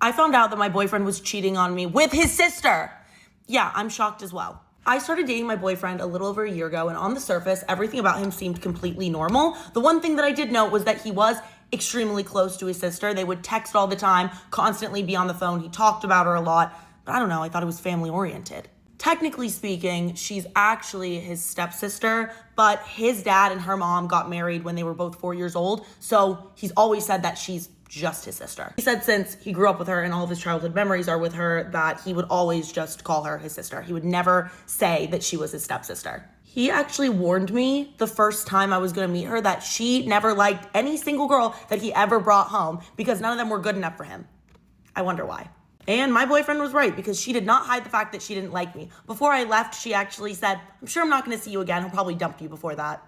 I found out that my boyfriend was cheating on me with his sister. Yeah, I'm shocked as well. I started dating my boyfriend a little over a year ago, and on the surface, everything about him seemed completely normal. The one thing that I did note was that he was extremely close to his sister. They would text all the time, constantly be on the phone. He talked about her a lot, but I don't know, I thought it was family oriented. Technically speaking, she's actually his stepsister, but his dad and her mom got married when they were both 4 years old, so he's always said that she's just his sister. He said since he grew up with her and all of his childhood memories are with her, that he would always just call her his sister. He would never say that she was his stepsister. He actually warned me the first time I was gonna meet her that she never liked any single girl that he ever brought home because none of them were good enough for him. I wonder why. And my boyfriend was right because she did not hide the fact that she didn't like me. Before I left, she actually said, I'm sure I'm not gonna see you again. He'll probably dump you before that.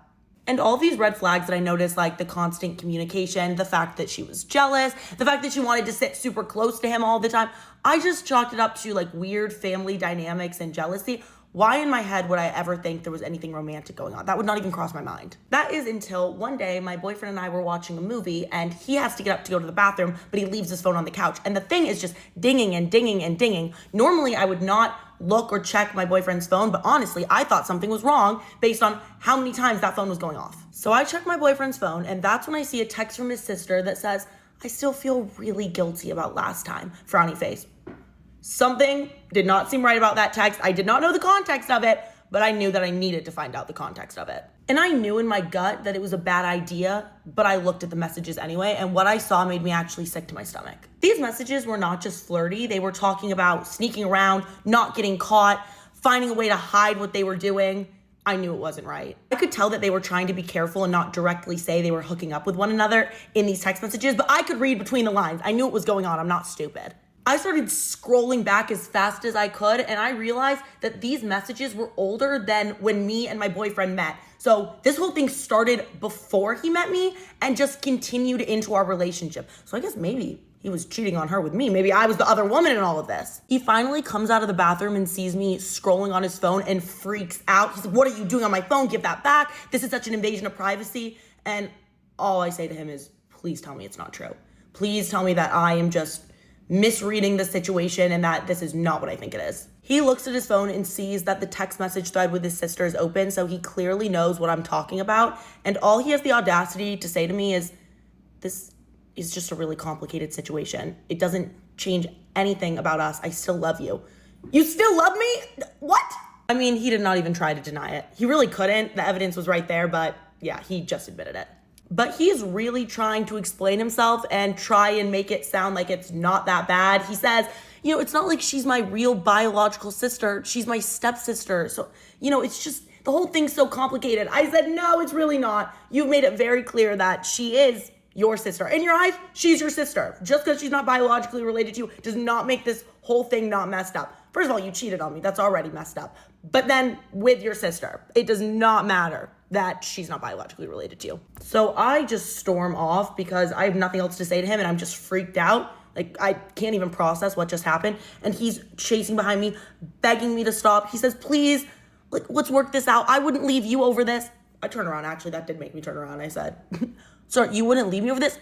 And all these red flags that I noticed, like the constant communication, the fact that she was jealous, the fact that she wanted to sit super close to him all the time, I just chalked it up to like weird family dynamics and jealousy. Why in my head would I ever think there was anything romantic going on? That would not even cross my mind. That is until one day my boyfriend and I were watching a movie and he has to get up to go to the bathroom, but he leaves his phone on the couch. And the thing is just dinging and dinging and dinging. Normally I would not look or check my boyfriend's phone, but honestly, I thought something was wrong based on how many times that phone was going off. So I checked my boyfriend's phone, and that's when I see a text from his sister that says, I still feel really guilty about last time, frowny face. Something did not seem right about that text. I did not know the context of it, but I knew that I needed to find out the context of it. And I knew in my gut that it was a bad idea, but I looked at the messages anyway, and what I saw made me actually sick to my stomach. These messages were not just flirty. They were talking about sneaking around, not getting caught, finding a way to hide what they were doing. I knew it wasn't right. I could tell that they were trying to be careful and not directly say they were hooking up with one another in these text messages, but I could read between the lines. I knew what was going on. I'm not stupid. I started scrolling back as fast as I could, and I realized that these messages were older than when me and my boyfriend met. So this whole thing started before he met me and just continued into our relationship. So I guess maybe he was cheating on her with me. Maybe I was the other woman in all of this. He finally comes out of the bathroom and sees me scrolling on his phone and freaks out. He's like, what are you doing on my phone? Give that back. This is such an invasion of privacy. And all I say to him is, please tell me it's not true. Please tell me that I am just misreading the situation and that this is not what I think it is. He looks at his phone and sees that the text message thread with his sister is open, so he clearly knows what I'm talking about. And all he has the audacity to say to me is, this is just a really complicated situation. It doesn't change anything about us. I still love you. You still love me? What? I mean, he did not even try to deny it. He really couldn't. The evidence was right there, but yeah, he just admitted it. But he's really trying to explain himself and try and make it sound like it's not that bad. He says, it's not like she's my real biological sister. She's my stepsister. So, it's just, the whole thing's so complicated. I said, no, it's really not. You've made it very clear that she is your sister. In your eyes, she's your sister. Just because she's not biologically related to you does not make this whole thing not messed up. First of all, you cheated on me. That's already messed up. But then with your sister, it does not matter that she's not biologically related to you. So I just storm off because I have nothing else to say to him and I'm just freaked out. Like, I can't even process what just happened. And he's chasing behind me, begging me to stop. He says, please, let's work this out. I wouldn't leave you over this. I turned around. Actually, that did make me turn around. I said, sorry, you wouldn't leave me over this?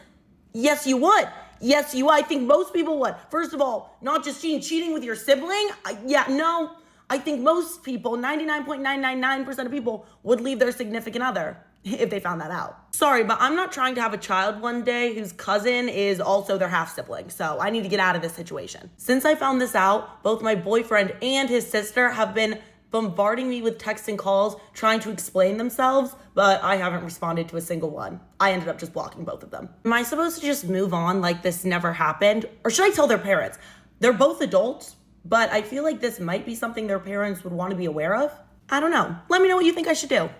Yes, you would. Yes, you would. I think most people would. First of all, not just cheating with your sibling. No. I think most people, 99.999% of people, would leave their significant other if they found that out. Sorry, but I'm not trying to have a child one day whose cousin is also their half sibling, so I need to get out of this situation. Since I found this out, both my boyfriend and his sister have been bombarding me with texts and calls trying to explain themselves, but I haven't responded to a single one. I ended up just blocking both of them. Am I supposed to just move on like this never happened? Or should I tell their parents? They're both adults, but I feel like this might be something their parents would want to be aware of. I don't know. Let me know what you think I should do.